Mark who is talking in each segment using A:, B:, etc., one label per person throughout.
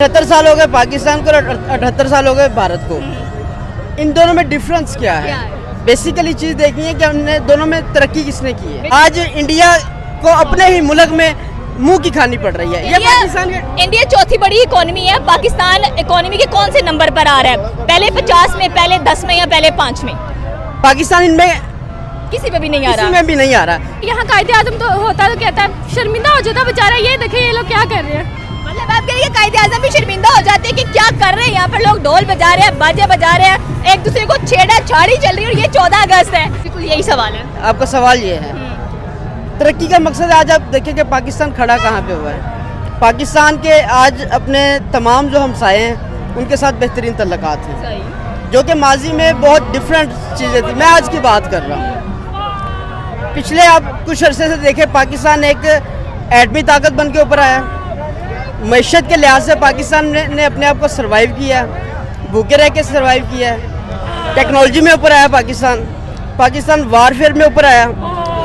A: 78 साल हो गए पाकिस्तान को और 78 साल हो गए भारत को। इन दोनों में डिफरेंस क्या है? बेसिकली चीज देखनी है कि हमने दोनों में तरक्की किसने की है। आज इंडिया को अपने ही मुल्क में मुंह की खानी पड़ रही है। ये पाकिस्तान
B: इंडिया चौथी बड़ी इकोनॉमी है, पाकिस्तान इकोनॉमी के कौन से नंबर पर आ रहा है? पहले 50 में, पहले 10 में या पहले 5 में?
A: पाकिस्तान इनमें
B: किसी में भी नहीं आ रहा।
A: किसी में भी नहीं आ रहा।
B: यहाँ कायदे आजम तो होता तो कहता है शर्मिंदा हो जाता बेचारा, ये देखिए ये लोग क्या कर रहे हैं। मतलब आप कह रही है कायदे आजम भी शर्मिंदा हो जाते हैं कि क्या कर रहे हैं यहाँ पर लोग, ढोल बजा रहे हैं, बाजे बजा रहे हैं, एक दूसरे को छेड़ा-छाड़ी चल रही है और ये 14 अगस्त है। बिल्कुल यही सवाल है।
A: आपका सवाल ये है, तरक्की का मकसद आज आप देखें कि पाकिस्तान खड़ा कहाँ पे हुआ है। पाकिस्तान के आज अपने तमाम जो हमसाए हैं उनके साथ बेहतरीन तल्लुकात हैं, जो कि माजी में बहुत डिफरेंट चीज़ें थी। मैं आज की बात कर रहा हूँ। पिछले आप कुछ अरसे से देखें पाकिस्तान एक एटमी ताकत बन के ऊपर आया। मईशत के लिहाज से पाकिस्तान ने अपने आप को सर्वाइव किया, भूखे रह के सर्वाइव किया है। टेक्नोलॉजी में ऊपर आया पाकिस्तान वारफेयर में ऊपर आया।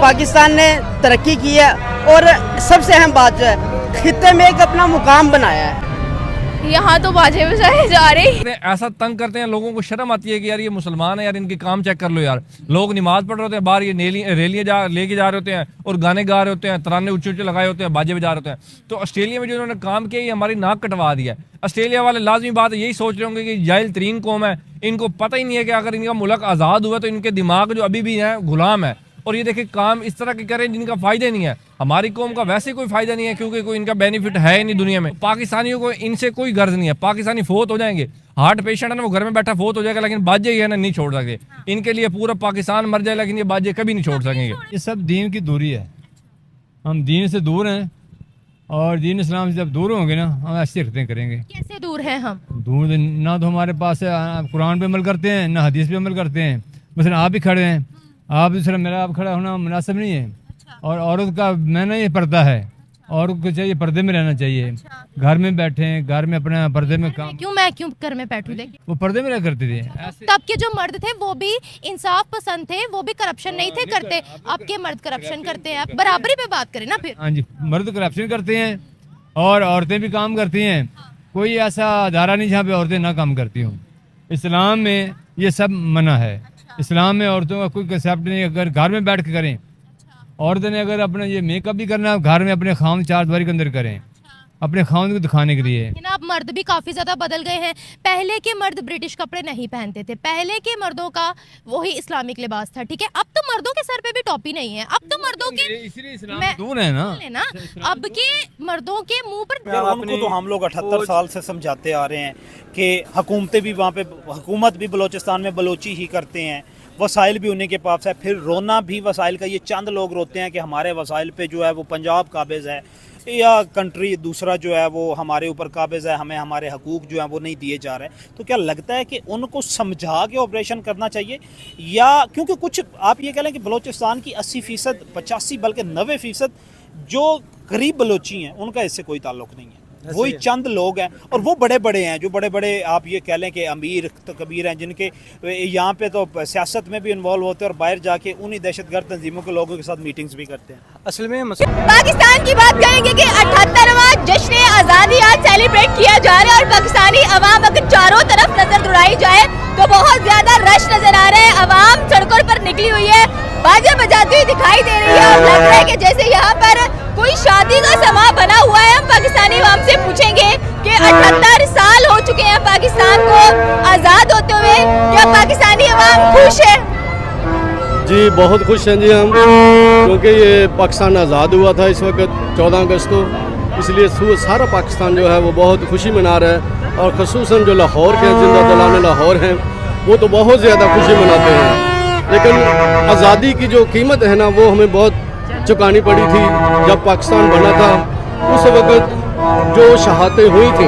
A: पाकिस्तान ने तरक्की की है और सबसे अहम बात जो है खित्ते में एक अपना मुकाम बनाया है।
B: यहाँ तो बाजे बजाए जा रहे हैं।
C: ऐसा तंग करते हैं, लोगों को शर्म आती है कि यार ये मुसलमान है यार, इनके काम चेक कर लो यार। लोग नमाज पढ़ रहे होते हैं बाहर, ये रैलियाँ लेके जा रहे होते हैं और गाने गा रहे होते हैं, तराने ऊंचे ऊंचे लगाए होते हैं, बाजे बजा रहे होते हैं। तो ऑस्ट्रेलिया में जो उन्होंने काम किया ये हमारी नाक कटवा दिया है। ऑस्ट्रेलिया वाले लाजमी बात यही सोच रहे होंगे कि जाहिल तरीन कौम है, इनको पता ही नहीं है कि अगर इनका मुल्क आज़ाद हुआ तो इनके दिमाग जो अभी भी है गुलाम है। और ये देखिए काम इस तरह के करें जिनका फ़ायदा नहीं है। हमारी कौम का वैसे कोई फ़ायदा नहीं है क्योंकि कोई इनका बेनिफिट है ही नहीं दुनिया में। पाकिस्तानियों को इनसे कोई गर्ज नहीं है। पाकिस्तानी फोत हो जाएंगे, हार्ट पेशेंट है ना, वो घर में बैठा फोत हो जाएगा, लेकिन बाजे ये है ना नहीं छोड़ सकते। इनके लिए पूरा पाकिस्तान मर जाए लेकिन ये बाजे कभी नहीं छोड़ सकेंगे।
D: ये सब दीन की दूरी है। हम दीन से दूर हैं और दीन इस्लाम से जब दूर होंगे ना हम ऐसी हरकतें करेंगे।
B: कैसे दूर हैं हम?
D: दूर ना तो हमारे पास कुरान पे अमल करते हैं ना हदीस पे अमल करते हैं। मसलन आप ही खड़े हैं, आप दूसरा मेरा आप खड़ा होना मुनासिब नहीं है। और औरत का मैंने ये पर्दा है, औरत को चाहिए पर्दे में रहना चाहिए। घर में बैठे हैं, घर में अपने पर्दे में काम।
B: मैं क्यों घर में बैठूं?
D: वो पर्दे में रह करते थे।
E: तब के जो मर्द थे वो भी इंसाफ पसंद थे, वो भी करप्शन नहीं थे करते। अब के मर्द करप्शन करते हैं। बराबरी पे बात करें ना फिर।
D: हाँ जी, मर्द करप्शन करते हैं और औरतें भी काम करती हैं। कोई ऐसा अदारा नहीं जहाँ पे औरतें ना काम करती हों। इस्लाम में ये सब मना है। इस्लाम में औरतों का कोई कंसेप्ट नहीं। अगर घर में बैठ के करें, औरतें ने अगर अपना ये मेकअप भी करना है घर में अपने खाम चार दीवारी के अंदर करें, अपने खाम को दिखाने के लिए।
E: अब मर्द भी काफी ज्यादा बदल गए हैं। पहले के मर्द ब्रिटिश कपड़े नहीं पहनते थे। पहले के मर्दों का वही इस्लामिक लिबास था, ठीक है। अब तो मर्दों के सर पे भी टोपी नहीं है। अब तो मर्दों के
D: दूर है ना।
E: अब के मर्दों के मुंह पर
F: उनको तो हम लोग 78 साल से समझाते आ रहे हैं कि हुकूमतें भी वहाँ पे, हुकूमत भी बलोचिस्तान में बलोची ही करते हैं, वसाइल भी उन्हीं के पास है। फिर रोना भी वसाइल का, ये चंद लोग रोते हैं कि हमारे वसाइल पे जो है वो पंजाब काबिज है या कंट्री दूसरा जो है वो हमारे ऊपर काबिज है, हमें हमारे हकूक़ जो है वो नहीं दिए जा रहे। तो क्या लगता है कि उनको समझा के ऑपरेशन करना चाहिए? या क्योंकि कुछ आप ये कह लें कि बलोचिस्तान की 80%, 85 बल्कि 90% जो गरीब बलोची हैं उनका इससे कोई ताल्लुक़ नहीं है। वही चंद लोग हैं और वो बड़े बड़े हैं जो बड़े बड़े आप ये कह लें कि अमीर तो कबीर हैं, जिनके यहाँ पे तो सियासत में भी इन्वॉल्व होते हैं और बाहर जाके उन्हीं दहशतगर्द तंजीमों के लोगों के साथ मीटिंग्स भी करते हैं।
A: असल में
B: पाकिस्तान की बात करेंगे कि 78वां जश्न आज़ादी आज सेलिब्रेट किया जा रहा है और पाकिस्तानी अवाम अगर चारों तरफ नजर दौड़ाई जाए तो बहुत ज्यादा रश नजर आ रहा है। अवाम सड़कों पर निकली हुई है, बाजे बजाती हुई दिखाई दे रही है और लग रहा है कि जैसे यहाँ पर कोई शादी का समा बना हुआ है। हम पाकिस्तानी अवाम से पूछेंगे कि 78 साल हो चुके हैं पाकिस्तान को आज़ाद होते हुए, क्या पाकिस्तानी अवाम खुश है?
G: जी बहुत खुश हैं जी हम, क्योंकि ये पाकिस्तान आज़ाद हुआ था इस वक्त 14 अगस्त को, इसलिए सारा पाकिस्तान जो है वो बहुत खुशी मना रहा है। और ख़ुसूसन जो लाहौर के जिंदा दिलाने लाहौर हैं वो तो बहुत ज़्यादा खुशी मनाते हैं। लेकिन आज़ादी की जो कीमत है ना वो हमें बहुत चुकानी पड़ी थी। जब पाकिस्तान बना था उस वक्त जो शहादतें हुई थी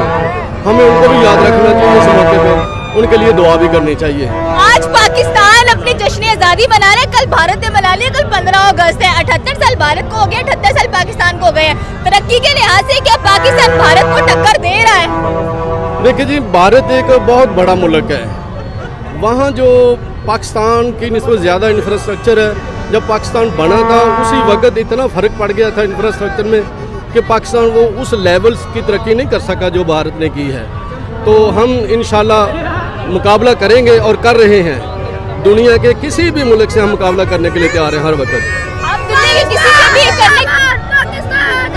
G: हमें उनको भी याद रखना चाहिए। इस मौके पर उनके लिए दुआ भी करनी चाहिए।
B: आज पाकिस्तान अपनी जश्न आज़ादी मना रहा है, कल भारत ने मना लिया, कल 15 अगस्त है। 78 साल भारत को हो गए, 78 साल पाकिस्तान को हो गए हैं। तरक्की के लिहाज से क्या पाकिस्तान भारत को टक्कर दे रहा है?
G: देखिए जी, भारत एक बहुत बड़ा मुल्क है। वहाँ जो पाकिस्तान की निस्बत ज़्यादा इंफ्रास्ट्रक्चर है। जब पाकिस्तान बना था उसी वक्त इतना फ़र्क पड़ गया था इंफ्रास्ट्रक्चर में कि पाकिस्तान वो उस लेवल की तरक्की नहीं कर सका जो भारत ने की है। तो हम इंशाल्लाह मुकाबला करेंगे और कर रहे हैं। दुनिया के किसी भी मुल्क से हम मुकाबला करने के लिए तैयार हैं हर वक्त।
B: आप दुनिया के किसी से भी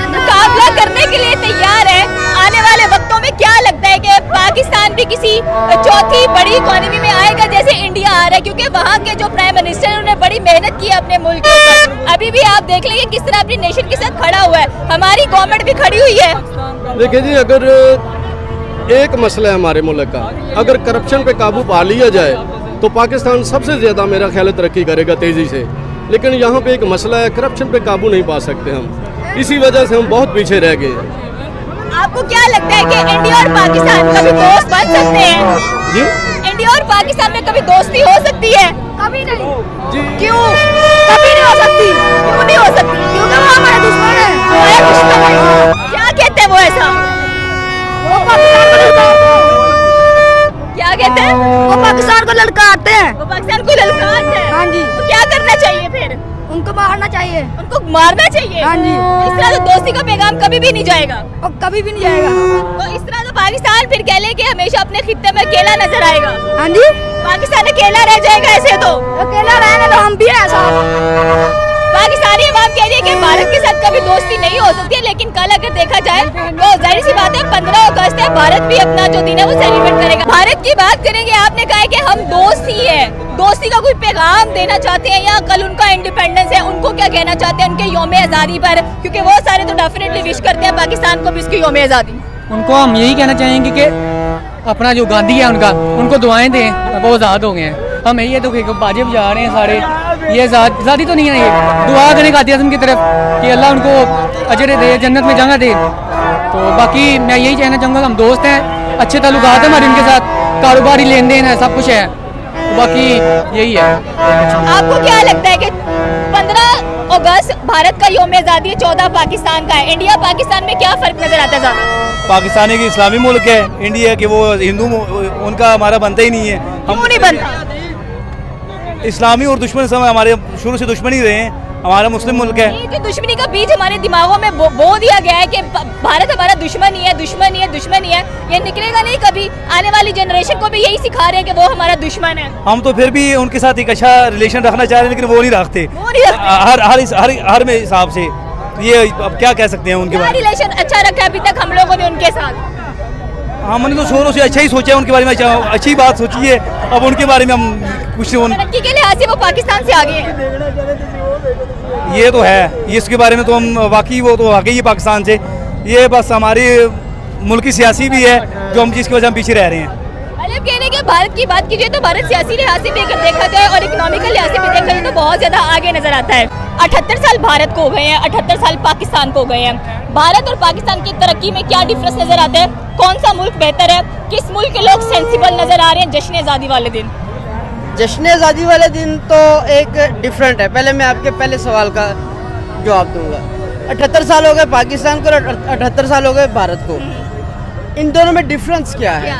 B: मुकाबला करने के लिए तैयार है। आने वाले वक्तों में क्या लगता है कि पाकिस्तान भी किसी चौथी बड़ी इकोनॉमी में आएगा जैसे इंडिया आ रहा है, क्योंकि वहाँ के जो प्राइम मिनिस्टर है उन्होंने बड़ी मेहनत की है अपने मुल्क के ऊपर। अभी भी आप देख लेंगे किस तरह अपनी नेशन के साथ खड़ा हुआ है, हमारी गवर्नमेंट भी खड़ी हुई है।
G: देखिए जी, अगर एक मसला है हमारे मुल्क का, अगर करप्शन पे काबू पा लिया जाए तो पाकिस्तान सबसे ज़्यादा मेरा ख्याल है तरक्की करेगा तेज़ी से। लेकिन यहाँ पे एक मसला है, करप्शन पे काबू नहीं पा सकते हम, इसी वजह से हम बहुत पीछे रह गए हैं।
B: आपको क्या लगता है कि इंडिया और पाकिस्तान कभी दोस्त बन सकते हैं?
G: जी,
B: इंडिया और पाकिस्तान में कभी दोस्ती हो सकती है? कभी नहीं।
G: जी,
B: क्यों? कभी नहीं हो सकती। क्यों नहीं हो सकती? क्योंकि वो हमारे दुश्मन है। हमारे दुश्मन है। क्या कहते हैं वो ऐसा? वो पाकिस्तान को ललकारते हैं। क्या कहते हैं? वो पाकिस्तान को ललकारते हैं। वो पाकिस्तान को ललकारते हैं। हाँ जी। तो क्या करना चाहिए फिर? उनको मारना चाहिए। उनको मारना चाहिए। हाँ जी। इस तरह तो दोस्ती का पैगाम कभी भी नहीं जाएगा। और कभी भी नहीं जाएगा। तो इस तरह तो पाकिस्तान फिर कह ले कि हमेशा अपने खित्ते में अकेला नजर आएगा। हाँ जी। पाकिस्तान अकेला रह जाएगा ऐसे तो। अकेला रहने तो हम भी है साहब। पाकिस्तानी अवाम कह रही है कि भारत के साथ कभी दोस्ती नहीं हो सकती है, लेकिन कल अगर देखा जाए तो जाहिर सी बात है 15 अगस्त है, भारत भी अपना जो दिन है वो सेलिब्रेट करेगा। भारत की बात करेंगे, आपने कहा है कि हम दोस्त ही है, दोस्ती का कोई पैगाम देना चाहते हैं या कल उनका इंडिपेंडेंस है उनको क्या कहना चाहते हैं उनके यौम आज़ादी पर, क्योंकि वो सारे तो डेफिनेटली विश करते हैं पाकिस्तान को भी इसकी यौम आज़ादी।
H: उनको हम यही कहना चाहेंगे कि अपना जो गांधी है उनको दुआएं दें, वो आज़ाद हो गए हैं। हम यही है तो बाजे बजा रहे हैं सारे, ये आज़ादी तो नहीं है, ये दुआ करें गाज़ी आज़म की तरफ कि अल्लाह उनको अजर दे, जन्नत में जगह दे। तो बाकी मैं यही कहना चाहूँगा, हम दोस्त हैं, अच्छे ताल्लुकात हैं हमारे उनके साथ, कारोबारी लेन देन है, सब कुछ है, तो बाकी यही है।
B: आपको क्या लगता है कि 15 अगस्त भारत का यौम आज़ादी है, 14 पाकिस्तान का है, इंडिया पाकिस्तान में क्या फ़र्क नज़र आता है ज़्यादा?
I: पाकिस्तानी की इस्लामी मुल्क है, इंडिया के वो हिंदू, उनका हमारा बनता ही नहीं है।
B: क्यों नहीं बनता?
I: इस्लामी और दुश्मन सब हमारे शुरू से दुश्मन ही रहे हैं, हमारा मुस्लिम मुल्क है।
B: ये जो दुश्मनी का बीज हमारे दिमागों में बो दिया गया है कि भारत हमारा दुश्मन ही है, दुश्मन ही है, दुश्मन ही है, ये निकलेगा नहीं कभी। आने वाली जनरेशन को भी यही सिखा रहे हैं कि वो हमारा दुश्मन है।
I: हम तो फिर भी उनके साथ एक अच्छा रिलेशन रखना चाह रहे हैं, लेकिन वो नहीं रखते हर में हिसाब से। ये अब क्या कह सकते हैं उनके बारे में?
B: रिलेशन अच्छा रखा है अभी तक हम लोगों ने उनके साथ।
I: हमने तो शुरू से अच्छा ही सोचा है उनके बारे में, अच्छी बात सोची है, अब उनके बारे में हम कुछ
B: तरक्की के लिहाज से वो पाकिस्तान से आगे हैं।
I: ये तो है, इसके बारे में तो हम वाकई वो तो आगे ही पाकिस्तान से, ये बस हमारी मुल्की सियासी भी है जो हम जिसकी वजह हम पीछे रह रहे हैं।
B: मतलब कहने के भारत की बात कीजिए तो भारत सियासी लिहाज से भी अगर देखा जाए और इकोनॉमिकल लिहाज से भी देखा जाए तो बहुत ज़्यादा आगे नजर आता है। 78 साल भारत को हो गए हैं, 78 साल पाकिस्तान को हो गए हैं। भारत और पाकिस्तान की तरक्की में क्या डिफरेंस नजर आता है? कौन सा मुल्क बेहतर है? किस मुल्क के लोग सेंसिबल नजर आ रहे हैं जश्न आज़ादी वाले दिन?
A: जश्न आज़ादी वाले दिन तो एक डिफरेंट है। पहले मैं आपके पहले सवाल का जवाब दूंगा। 78 साल हो गए पाकिस्तान को और 78 साल हो गए भारत को, इन दोनों में डिफरेंस क्या है?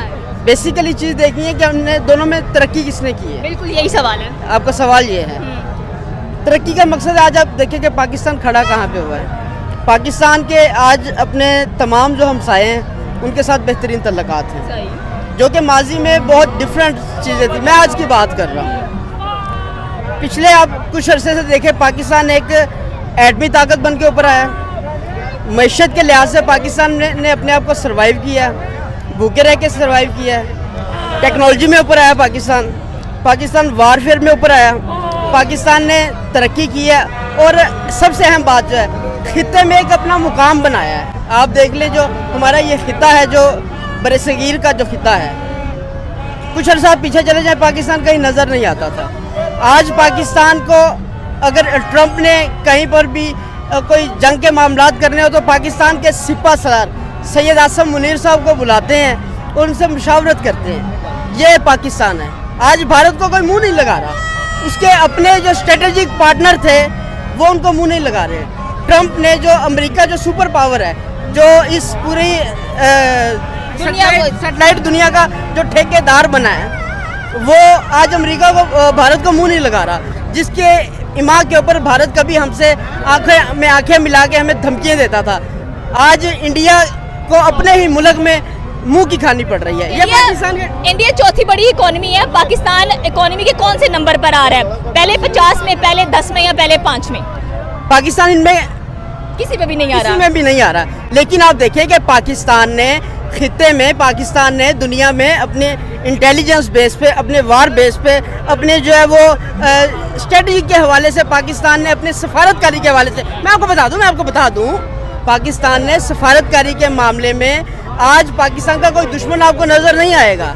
A: बेसिकली चीज़ देखनी है कि हमने दोनों में तरक्की किसने की है।
B: बिल्कुल यही सवाल है।
A: आपका सवाल ये है, तरक्की का मकसद आज आप देखिए कि पाकिस्तान खड़ा कहाँ पे हुआ है। पाकिस्तान के आज अपने तमाम जो हमसाए हैं उनके साथ बेहतरीन तल्लुकात हैं, जो कि माजी में बहुत डिफरेंट चीज़ें थी। मैं आज की बात कर रहा हूँ, पिछले आप कुछ अरसे से देखें पाकिस्तान एक एटमी ताकत बन के ऊपर आया। मैशत के लिहाज से पाकिस्तान ने अपने आप को सर्वाइव किया, भूखे रह के सर्वाइव किया है। टेक्नोलॉजी में ऊपर आया पाकिस्तान वारफेयर में ऊपर आया, पाकिस्तान ने तरक्की की है और सबसे अहम बात जो है खित्ते में एक अपना मुकाम बनाया है। आप देख लें जो हमारा ये खिता है, जो बरसगीर का जो खिता है, कुछ अर्सा पीछे चले जाए पाकिस्तान कहीं नज़र नहीं आता था। आज पाकिस्तान को अगर ट्रंप ने कहीं पर भी कोई जंग के मामलात करने हो तो पाकिस्तान के सिपा सलार सैयद आसम मुनीर साहब को बुलाते हैं और उनसे मुशावरत करते हैं। ये पाकिस्तान है। आज भारत को कोई मुंह नहीं लगा रहा, उसके अपने जो स्ट्रेटेजिक पार्टनर थे वो उनको मुंह नहीं लगा रहे। ट्रंप ने जो अमेरिका जो सुपर पावर है, जो इस पूरी सैटेलाइट दुनिया का जो ठेकेदार बना है, वो आज अमेरिका को भारत को मुंह नहीं लगा रहा, जिसके इमाम के ऊपर भारत कभी हमसे आंखें में आंखें मिला के हमें धमकियाँ देता था। आज इंडिया को अपने ही मुल्क में मुंह की खानी पड़ रही है। ये पाकिस्तान के
B: इंडिया चौथी बड़ी इकोनॉमी है, पाकिस्तान इकोनॉमी के कौन से नंबर पर आ रहा है? पहले 50 में, पहले 10 में या पहले 5 में?
A: पाकिस्तान इनमें
B: किसी में भी नहीं आ
A: किसी
B: रहा।
A: में भी नहीं आ रहा। लेकिन आप देखिए कि पाकिस्तान ने खित्ते में, पाकिस्तान ने दुनिया में अपने इंटेलिजेंस बेस पे, अपने वार बेस पे, अपने जो है वो स्ट्रेटजी के हवाले से, पाकिस्तान ने अपने सफारतकारी के हवाले से, मैं आपको बता दूं पाकिस्तान ने सफारतकारी के मामले में आज पाकिस्तान का कोई दुश्मन आपको नज़र नहीं आएगा।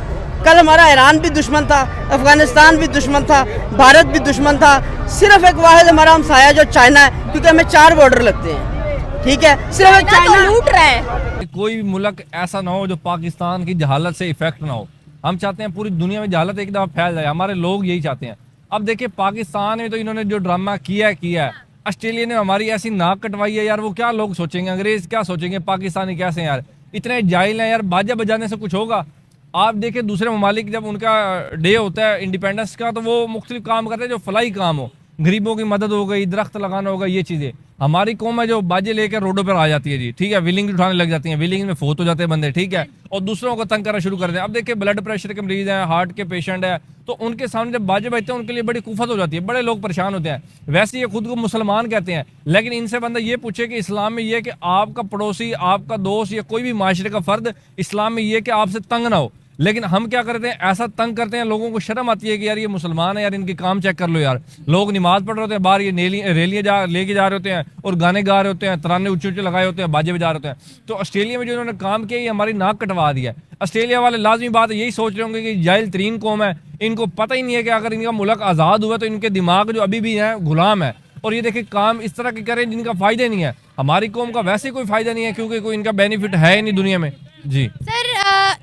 A: कल हमारा ईरान भी दुश्मन था, अफगानिस्तान भी दुश्मन था, भारत भी दुश्मन था। सिर्फ एक वाहिद हमारा हमसाया जो चाइना है, क्योंकि हमें 4 बॉर्डर लगते हैं, ठीक है। सिर्फ एक
B: चाइना तो
A: चाइना
B: लूट रहा है।
C: कोई भी मुल्क ऐसा ना हो जो पाकिस्तान की जहालत से इफेक्ट ना हो। हम चाहते हैं पूरी दुनिया में जहालत एक दफ़ा फैल जाए, हमारे लोग यही चाहते हैं। अब देखिए पाकिस्तान में तो इन्होंने जो ड्रामा किया है, ऑस्ट्रेलिया ने हमारी ऐसी नाक कटवाई है यार, वो क्या लोग सोचेंगे, अंग्रेज क्या सोचेंगे, पाकिस्तानी कैसे हैं यार, इतने जाहिल हैं यार। बाजा बजाने से कुछ होगा? आप देखिए दूसरे ममालिक जब उनका डे होता है इंडिपेंडेंस का, तो वो मुख्तलिफ काम करते हैं जो फलाई काम हो, गरीबों की मदद हो गई, दरख्त लगाना होगा, ये चीज़ें। हमारी कौम है जो बाजे लेकर रोडों पर आ जाती है जी, ठीक है, व्हीलिंग उठाने लग जाती है, व्हीलिंग में फोत हो जाते हैं बंदे, ठीक है, और दूसरों को तंग करना शुरू कर दें। अब देखिए ब्लड प्रेशर के मरीज हैं, हार्ट के पेशेंट है, तो उनके सामने जब बाजे बजते हैं उनके लिए बड़ी कुफत हो जाती है, बड़े लोग परेशान होते हैं। वैसे ये खुद को मुसलमान कहते हैं, लेकिन इनसे बंदा ये पूछे कि इस्लाम में ये कि आपका पड़ोसी, आपका दोस्त या कोई भी माशरे का फर्द इस्लाम में ये कि आपसे तंग ना हो, लेकिन हम क्या करते हैं, ऐसा तंग करते हैं, लोगों को शर्म आती है कि यार ये मुसलमान है यार, इनके काम चेक कर लो यार। लोग नमाज पढ़ रहे होते हैं बाहर, ये रैलियाँ लेके जा रहे होते हैं और गाने गा रहे होते हैं, तराने ऊंचे ऊंचे लगाए होते हैं, बाजे बजा रहे होते हैं। तो ऑस्ट्रेलिया में जो इन्होंने काम किया, ये हमारी नाक कटवा दिया है। ऑस्ट्रेलिया वाले लाजमी बात यही सोच रहे होंगे कि जाहिल तरीन कौम है, इनको पता ही नहीं है कि अगर इनका मुल्क आज़ाद हुआ तो इनके दिमाग जो अभी भी है गुलाम है, और ये देखिए काम इस तरह के करें जिनका फ़ायदा नहीं है। हमारी कौम का वैसे कोई फ़ायदा नहीं है, क्योंकि कोई इनका बेनिफिट है ही नहीं दुनिया में जी।
E: सर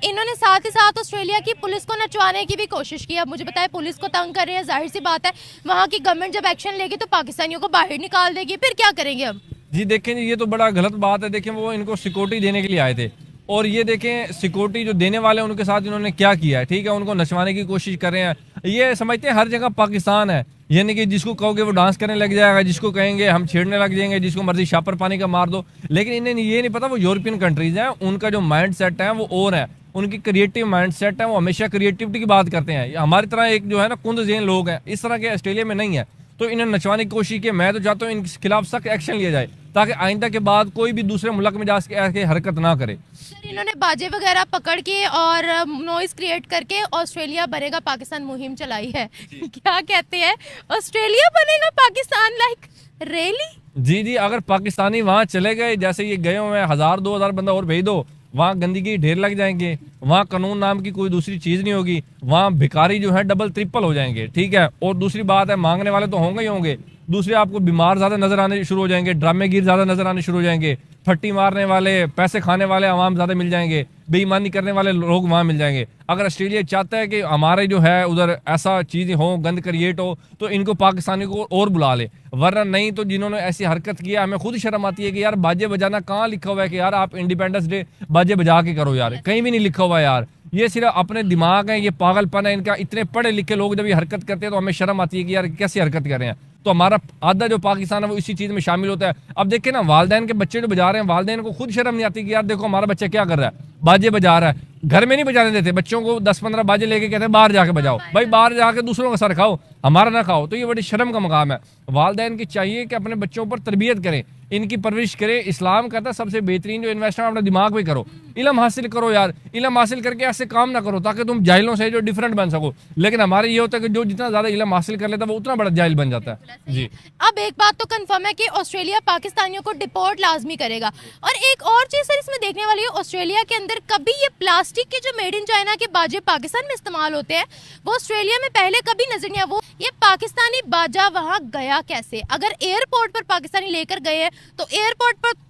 E: इन्होंने साथ ही साथ ऑस्ट्रेलिया की पुलिस को नचवाने की भी कोशिश की। अब मुझे बताया पुलिस को तंग कर रहे हैं, जाहिर सी बात है वहाँ की गवर्नमेंट जब एक्शन लेगी तो पाकिस्तानियों को बाहर निकाल देगी, फिर क्या करेंगे अब?
C: जी देखें, ये तो बड़ा गलत बात है। देखें वो इनको सिक्योरिटी देने के लिए आए थे, और ये देखें सिक्योरिटी जो देने वाले हैं उनके साथ इन्होंने क्या किया है, ठीक है, उनको नचवाने की कोशिश कर रहे हैं। ये समझते हैं हर जगह पाकिस्तान है, यानी कि जिसको कहोगे वो डांस करने लग जाएगा, जिसको कहेंगे हम छेड़ने लग जाएंगे, जिसको मर्जी शापर पानी का मार दो। लेकिन इन्हें ये नहीं पता वो यूरोपियन कंट्रीज हैं, उनका जो माइंड सेट है वो और है, उनकी क्रिएटिव माइंड सेट है, वो हमेशा क्रिएटिविटी की बात करते हैं। हमारी तरह एक जो है ना कुंद ज़हन लोग हैं, इस तरह के ऑस्ट्रेलिया में नहीं है। तो इन्हें नचवाने की कोशिश की। मैं तो चाहता हूँ इनके खिलाफ सख्त एक्शन लिया जाए, ताकि आइंदा के बाद कोई भी दूसरे मुल्क में जाके ऐसी हरकत ना करे।
E: सर इन्होंने बाजे वगैरह पकड़ के और नॉइज क्रिएट करके ऑस्ट्रेलिया बनेगा पाकिस्तान मुहिम चलाई है। क्या कहते हैं, ऑस्ट्रेलिया बनेगा पाकिस्तान, लाइक रियली?
C: जी, अगर पाकिस्तानी वहाँ चले गए, जैसे ये गए हुए हैं, 1000-2000 बंदा और भेज दो, वहाँ गंदगी ढेर लग जाएंगे, वहाँ कानून नाम की कोई दूसरी चीज़ नहीं होगी, वहाँ भिखारी जो है डबल ट्रिपल हो जाएंगे, ठीक है। और दूसरी बात है मांगने वाले तो होंगे ही होंगे, दूसरे आपको बीमार ज़्यादा नजर आने शुरू हो जाएंगे, ड्रामेगीर ज़्यादा नजर आने शुरू हो जाएंगे, फट्टी मारने वाले, पैसे खाने वाले अवाम ज़्यादा मिल जाएंगे, बेईमानी करने वाले लोग वहाँ मिल जाएंगे। अगर ऑस्ट्रेलिया चाहता है कि हमारे जो है उधर ऐसा चीज़ें हो, गंद क्रिएट हो, तो इनको पाकिस्तानी को और बुला ले, वरना नहीं तो जिन्होंने ऐसी हरकत किया, हमें खुद शर्म आती है कि यार बाजे बजाना कहाँ लिखा हुआ है कि यार आप इंडिपेंडेंस डे बाजे बजा के करो यार, कहीं भी नहीं लिखा हुआ है यार। ये सिर्फ अपने दिमाग है, ये पागलपन है इनका। इतने पढ़े लिखे लोग जब ये हरकत करते हैं तो हमें शर्म आती है कि यार कैसी हरकत कर रहे हैं। तो हमारा आधा जो पाकिस्तान है वो इसी चीज़ में शामिल होता है। अब देखिए ना, वालदैन के बच्चे जो बजा रहे हैं, वालदैन को खुद शर्म नहीं आती कि यार देखो हमारा बच्चा क्या कर रहा है, बाजे बजा रहा है। घर में नहीं बजाने देते बच्चों को, 10-15 बाजे लेके कहते हैं बाहर जाके बजाओ। भाई बाहर जाके दूसरों का सर खाओ, हमारा ना खाओ। तो ये बड़ी शर्म का मकाम है। वालदैन की चाहिए कि अपने बच्चों पर तरबियत करें, इनकी परवरिश करें। इस्लाम कहता है सबसे बेहतरीन जो इन्वेस्टमेंट अपने दिमाग में करो, इल्म हासिल करो यार। इल्म हासिल करके ऐसे काम ना करो ताकि तुम जाहिलों से जो डिफरेंट बन सको। लेकिन हमारे ये होता है कि जो जितना ज़्यादा इल्म हासिल कर लेता है वो उतना बड़ा जाहिल बन जाता है जी।
E: अब एक बात तो कंफर्म है कि ऑस्ट्रेलिया पाकिस्तानियों को डिपोर्ट लाजमी करेगा। और एक और चीज़ सर इसमें देखने वाली है, ऑस्ट्रेलिया के अंदर कभी ये प्लास्टिक के जो मेड इन चाइना के बाजे पाकिस्तान में इस्तेमाल होते हैं वो ऑस्ट्रेलिया में पहले कभी नजर नहीं आया। वो ये पाकिस्तानी बाजा वहाँ गया कैसे? अगर एयरपोर्ट पर पाकिस्तानी लेकर गए हैं तो एयरपोर्ट पर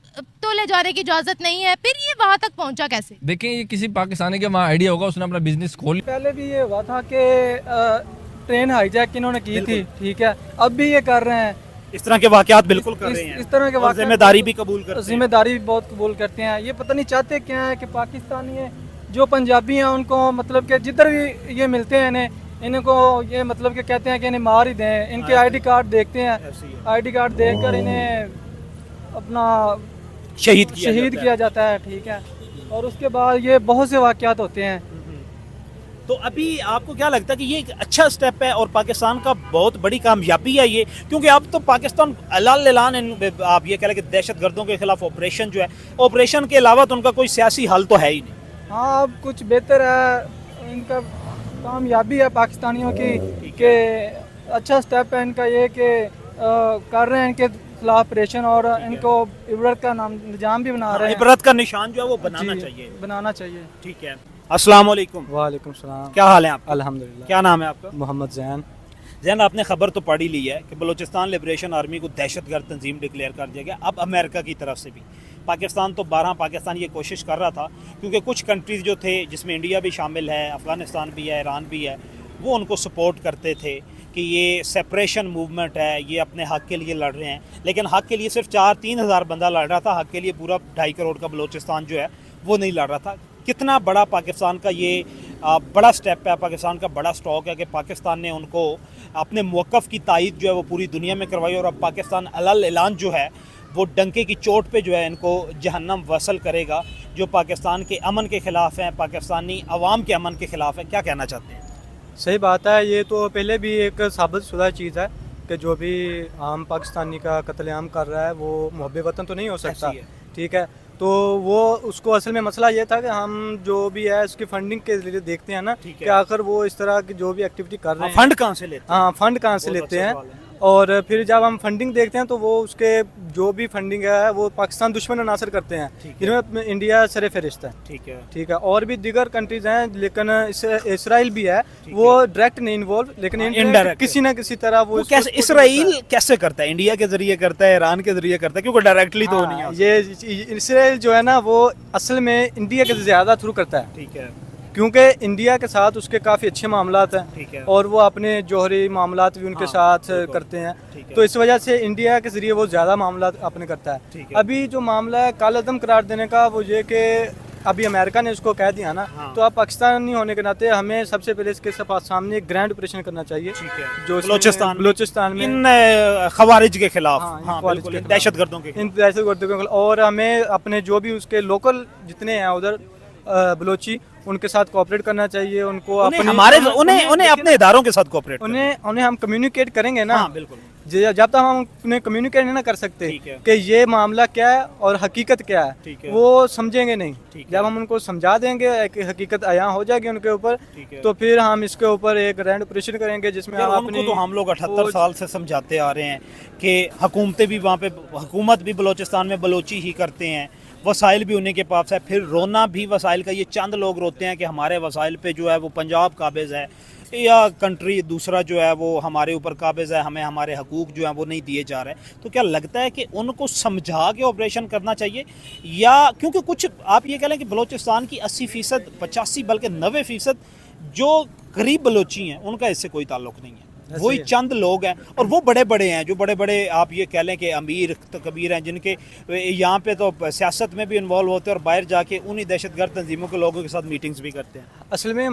E: तो ले जाने की इजाजत नहीं है, फिर ये वहाँ तक पहुँचा कैसे?
C: देखें, ये किसी पाकिस्तानी के वहाँ आइडिया होगा, उसने अपना बिजनेस खोल।
J: पहले भी ये हुआ था कि ट्रेन हाईजैक इन्होंने की थी, ठीक है, अब भी ये कर रहे हैं।
F: इस तरह के वाकयात बिल्कुल कर रहे हैं,
J: इस तरह के
F: और जिम्मेदारी भी कबूल करते हैं।
J: जिम्मेदारी भी बहुत कबूल करते हैं। ये पता नहीं चाहते क्या है कि पाकिस्तानी है जो पंजाबी हैं उनको मतलब कि जिधर भी ये मिलते हैं इनको ये मतलब कि कहते हैं कि इन्हें मार ही दें। इनके आईडी कार्ड देखते हैं, आईडी कार्ड देखकर इन्हें अपना
F: शहीद
J: किया जाता है, ठीक है। और उसके बाद ये बहुत से वाक़यात होते हैं।
F: तो अभी आपको क्या लगता है कि ये एक अच्छा स्टेप है और पाकिस्तान का बहुत बड़ी कामयाबी है ये, क्योंकि अब तो पाकिस्तान अलान आप ये कह लें कि दहशतगर्दों के खिलाफ ऑपरेशन जो है, ऑपरेशन के अलावा तो उनका कोई सियासी हल तो है ही नहीं।
J: हाँ, अब कुछ बेहतर है, इनका कामयाबी है पाकिस्तानियों की कि अच्छा स्टेप है इनका ये कि कर रहे हैं इनके खिलाफ ऑपरेशन और इनको इबरत का निजाम भी बना रहे हैं।
F: इबरत का निशान जो है वो बनाना चाहिए। ठीक है। अस्सलाम वालेकुम।
J: वालेकुम सलाम।
F: क्या हाल है आपका?
J: अल्हम्दुलिल्लाह।
F: क्या नाम है आपका?
J: मोहम्मद जैन।
F: जैन, आपने खबर तो पढ़ी ली है कि बलूचिस्तान लिबरेशन आर्मी को दहशतगर्द तंजीम डिक्लेयर कर दिया गया। अब अमेरिका की तरफ से भी पाकिस्तान तो 12 पाकिस्तान ये कोशिश कर रहा था, क्योंकि कुछ कंट्रीज़ जो थे जिसमें इंडिया भी शामिल है, अफ़गानिस्तान भी है, ईरान भी है, वो उनको सपोर्ट करते थे कि ये सेपरेशन मूवमेंट है, ये अपने हक़ के लिए लड़ रहे हैं। लेकिन हक़ के लिए सिर्फ 4-3 हज़ार बंदा लड़ रहा था, हक़ के लिए पूरा 2.5 करोड़ का बलूचिस्तान जो है वो नहीं लड़ रहा था। कितना बड़ा पाकिस्तान का ये बड़ा स्टेप है, पाकिस्तान का बड़ा स्टॉक है कि पाकिस्तान ने उनको अपने मौक़िफ़ की तायद जो है वो पूरी दुनिया में करवाई, और अब पाकिस्तान अलल ऐलान जो है वो डंके की चोट पे जो है इनको जहन्नम वसल करेगा, जो पाकिस्तान के अमन के ख़िलाफ़ हैं, पाकिस्तानी अवाम के अमन के ख़िलाफ़ है। क्या कहना चाहते हैं?
J: सही बात है, ये तो पहले भी एक साबित शुदा चीज़ है कि जो भी आम पाकिस्तानी का कत्लेआम कर रहा है वो मुहब्बे वतन तो नहीं हो सकता, ठीक है। तो वो उसको असल में मसला ये था कि हम जो भी है उसकी फंडिंग के लिए देखते हैं ना कि आखिर वो इस तरह की जो भी एक्टिविटी कर रहे हैं
F: फंड कहाँ से लेते हैं।
J: हाँ, फंड कहाँ से लेते हैं, और फिर जब हम फंडिंग देखते हैं तो वो उसके जो भी फंडिंग है वो पाकिस्तान दुश्मन अनासर करते हैं, जिनमें इंडिया सर फहरिस्त है। ठीक है। और भी दीगर कंट्रीज हैं, लेकिन इसराइल भी है, वो डायरेक्ट नहीं इन्वॉल्व, लेकिन इनडायरेक्ट किसी न किसी तरह वो
F: कैसे इसराइल कैसे करता है? इंडिया के जरिए करता है, ईरान के जरिए करता है, क्योंकि डायरेक्टली तो नहीं है।
J: ये इसराइल जो है ना वो असल में इंडिया के ज़्यादा थ्रू करता है,
F: ठीक है,
J: क्योंकि इंडिया के साथ उसके काफ़ी अच्छे मामलात हैं और वो अपने जौहरी मामलात भी उनके साथ करते हैं, तो इस वजह से इंडिया के ज़रिए वो ज़्यादा मामलात अपने करता है। अभी जो मामला है कालअदम करार देने का, वो ये कि अभी अमेरिका ने उसको कह दिया ना, तो अब पाकिस्तानी होने के नाते हमें सबसे पहले इसके सामने एक ग्रैंड ऑपरेशन करना चाहिए, जो बलूचिस्तान में
F: इन खवारिज के खिलाफ, दहशतगर्दों के
J: खिलाफ, और हमें अपने जो भी उसके लोकल जितने हैं उधर बलोची, उनके साथ कोऑपरेट करना चाहिए। उनको
F: उन्हें अपने इदारों के साथ कोऑपरेट,
J: उन्हें हम कम्युनिकेट करेंगे ना।
F: बिल्कुल।
J: जब तक हम उन्हें कम्युनिकेट नहीं ना कर सकते कि ये मामला क्या है और हकीकत क्या है, वो समझेंगे नहीं। जब हम उनको समझा देंगे कि हकीकत आया हो जाएगी उनके ऊपर, तो फिर हम इसके ऊपर एक ग्रैंड ऑपरेशन करेंगे, जिसमें
F: उनको तो हम लोग 78 साल से समझाते आ रहे हैं कि हुकूमतें भी वहाँ पे, हुकूमत भी बलूचिस्तान में बलोची ही करते हैं, वसाइल भी उन्हीं के पास है, फिर रोना भी वसाइल का। ये चंद लोग रोते हैं कि हमारे वसाइल पे जो है वो पंजाब काबिज़ है या कंट्री दूसरा जो है वो हमारे ऊपर काबिज़ है, हमें हमारे हकूक़ जो हैं वो नहीं दिए जा रहे। तो क्या लगता है कि उनको समझा के ऑपरेशन करना चाहिए, या क्योंकि कुछ आप ये कह लें कि बलूचिस्तान की 80%, 85 बल्कि 90% जो गरीब बलोची हैं उनका इससे कोई ताल्लुक़ नहीं है, वही चंद लोग हैं, और वो बड़े बड़े हैं जो बड़े बड़े आप ये कह लें कि अमीर कबीर हैं, जिनके यहाँ पे तो सियासत में भी इन्वॉल्व होते हैं और बाहर जाके उन्हीं दहशतगर्द तंजीमों के लोगों के साथ मीटिंग्स भी करते हैं।
J: असल में